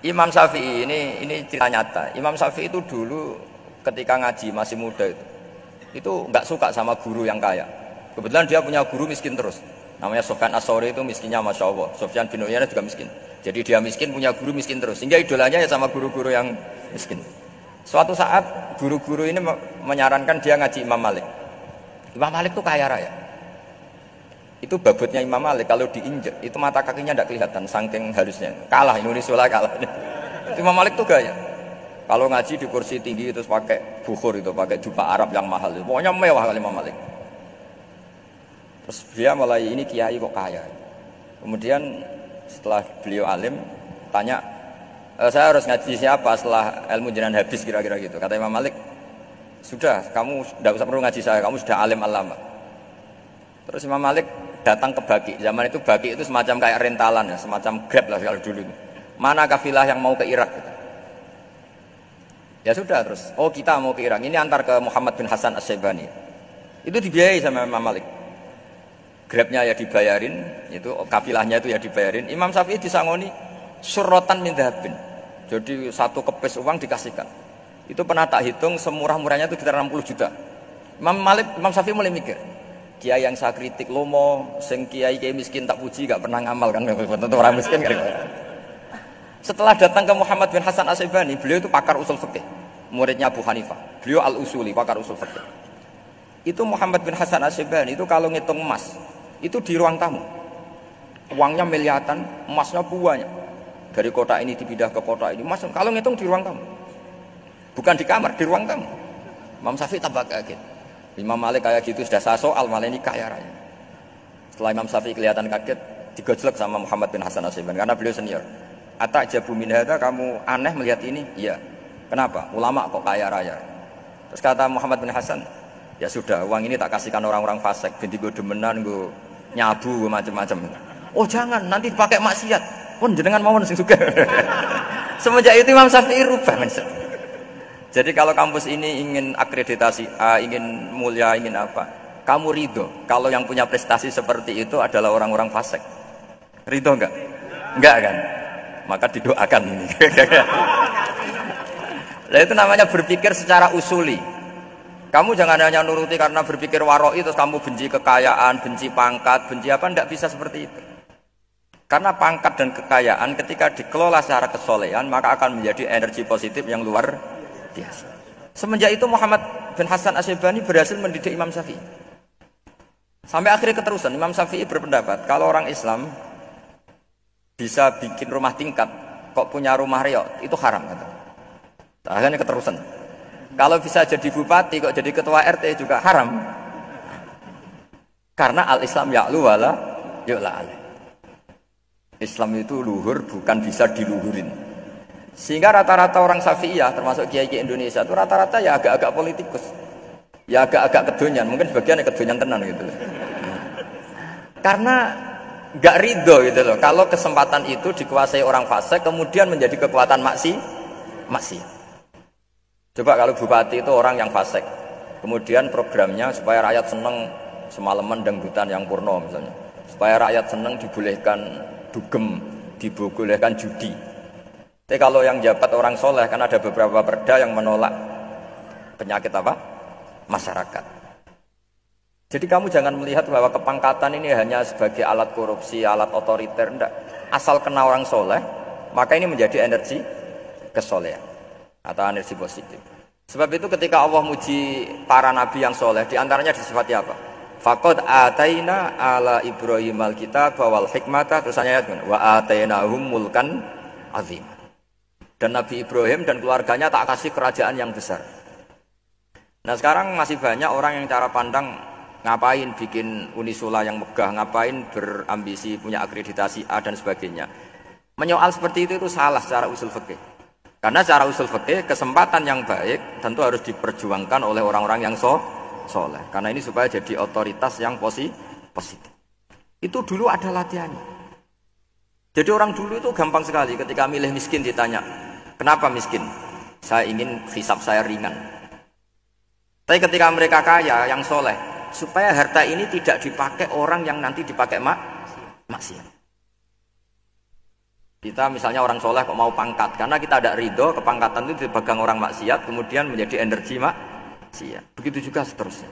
Imam Syafi'i ini cerita nyata. Imam Syafi'i itu dulu ketika ngaji masih muda itu nggak suka sama guru yang kaya. Kebetulan dia punya guru miskin terus. Namanya Sufyan As-Tsauri, itu miskinnya Masya Allah. Sufyan bin Uyainah juga miskin. Jadi dia miskin, punya guru miskin terus. Sehingga idolanya ya sama guru-guru yang miskin. Suatu saat guru-guru ini menyarankan dia ngaji Imam Malik. Imam Malik itu kaya raya. Itu babutnya Imam Malik, kalau diinjek itu mata kakinya tidak kelihatan saking halusnya. Kalah Indonesia lah, kalah. Imam Malik tuh gaya. Kalau ngaji di kursi tinggi terus pakai bukhur, itu pakai jubah Arab yang mahal, pokoknya mewah kali Imam Malik. Terus dia mulai, ini kiai kok kaya. Kemudian setelah beliau alim tanya, saya harus ngaji siapa setelah ilmu jenengan habis, kira-kira gitu. Kata Imam Malik, sudah, kamu tidak usah perlu ngaji saya, kamu sudah alim alama. Terus Imam Malik datang ke Baki. Zaman itu Baki itu semacam kayak rentalan ya, semacam Grab lah kalau dulu. Mana kafilah yang mau ke Irak gitu. Ya sudah, terus oh kita mau ke Irak, ini antar ke Muhammad bin Hasan As-Syaibani. Itu dibiayai sama Imam Malik. Grabnya ya dibayarin, itu kafilahnya itu ya dibayarin. Imam Syafi'i disangoni surrotan min dhahabin. Jadi satu kepes uang dikasihkan. Itu pernah tak hitung semurah-murahnya itu sekitar 60 juta. Imam Syafi'i mulai mikir, kiai yang saya kritik lomo, sing kiai miskin tak puji, gak pernah ngamal kan, tentu orang miskin kan. Setelah datang ke Muhammad bin Hasan As-Syaibani, beliau itu pakar usul fikih, muridnya Abu Hanifah. Beliau al-usuli, pakar usul fikih. Itu Muhammad bin Hasan As-Syaibani itu kalau ngitung emas, itu di ruang tamu. Uangnya miliaran, emasnya banyak. Dari kota ini dipindah ke kota ini, emas kalau ngitung di ruang tamu. Bukan di kamar, di ruang tamu. Imam Syafi'i tambah kaget. Imam Malik kayak gitu sudah saya soal, malah ini kaya raya. Setelah Imam Syafi'i kelihatan kaget, digojlok sama Muhammad bin Hasan As-Syaibani karena beliau senior. Atajabu min hadza, kamu aneh melihat ini? Iya. Kenapa? Ulama kok kaya raya. Terus kata Muhammad bin Hasan, ya sudah, uang ini tak kasihkan orang-orang fasik, binti gue demenan, gue nyabu, gue macam-macam. Oh jangan, nanti dipakai maksiat. Pun jenengan mawon sing suka. Semenjak itu Imam Syafi'i rubah. Jadi kalau kampus ini ingin akreditasi A, ingin mulia, ingin apa, kamu ridho kalau yang punya prestasi seperti itu adalah orang-orang fasik. Ridho enggak? Enggak kan? Maka didoakan ini. Nah, itu namanya berpikir secara usuli. Kamu jangan hanya nuruti karena berpikir waroi terus kamu benci kekayaan, benci pangkat, benci apa, enggak bisa seperti itu. Karena pangkat dan kekayaan ketika dikelola secara kesolehan maka akan menjadi energi positif yang luar biasa. Semenjak itu Muhammad bin Hasan As-Syaibani berhasil mendidik Imam Syafi'i. Sampai akhirnya keterusan Imam Syafi'i berpendapat kalau orang Islam bisa bikin rumah tingkat kok punya rumah reot itu haram kata. Akhirnya keterusan. Kalau bisa jadi bupati kok jadi ketua RT juga haram. Karena al-Islam ya'lu wala yu'la alaih. Islam itu luhur bukan bisa diluhurin. Sehingga rata-rata orang Syafi'iyah termasuk kiai-kiai Indonesia itu rata-rata ya agak-agak politikus. Ya agak-agak kedonyan, mungkin sebagian kedonyan tenan gitu. Karena enggak ridho gitu loh. Kalau kesempatan itu dikuasai orang fasik kemudian menjadi kekuatan maksiat. Coba kalau bupati itu orang yang fasik. Kemudian programnya supaya rakyat seneng semalaman dangdutan yang purno misalnya. Supaya rakyat seneng dibolehkan dugem, dibolehkan judi. Tapi kalau yang jabat orang soleh, kan ada beberapa perda yang menolak penyakit apa? Masyarakat. Jadi kamu jangan melihat bahwa kepangkatan ini hanya sebagai alat korupsi, alat otoriter, enggak. Asal kena orang soleh, maka ini menjadi energi kesolehan atau energi positif. Sebab itu ketika Allah muji para nabi yang soleh, diantaranya disifati apa? Faqad ataina ala Ibrahim al-kitab wal hikmata, terus ayat wa atainahum mulkan azim. Dan Nabi Ibrahim dan keluarganya tak kasih kerajaan yang besar. Nah sekarang masih banyak orang yang cara pandang ngapain bikin unisula yang megah, ngapain berambisi punya akreditasi A dan sebagainya. Menyoal seperti itu salah secara usul fikih. Karena secara usul fikih kesempatan yang baik tentu harus diperjuangkan oleh orang-orang yang soleh. Karena ini supaya jadi otoritas yang positif. Itu dulu ada latihannya. Jadi orang dulu itu gampang sekali ketika milih miskin ditanya, kenapa miskin? Saya ingin hisab saya ringan. Tapi ketika mereka kaya, yang soleh, supaya harta ini tidak dipakai orang yang nanti dipakai maksiat. Kita misalnya orang soleh kok mau pangkat, karena kita ada ridho, kepangkatan itu dipegang orang maksiat, kemudian menjadi energi maksiat. Begitu juga seterusnya.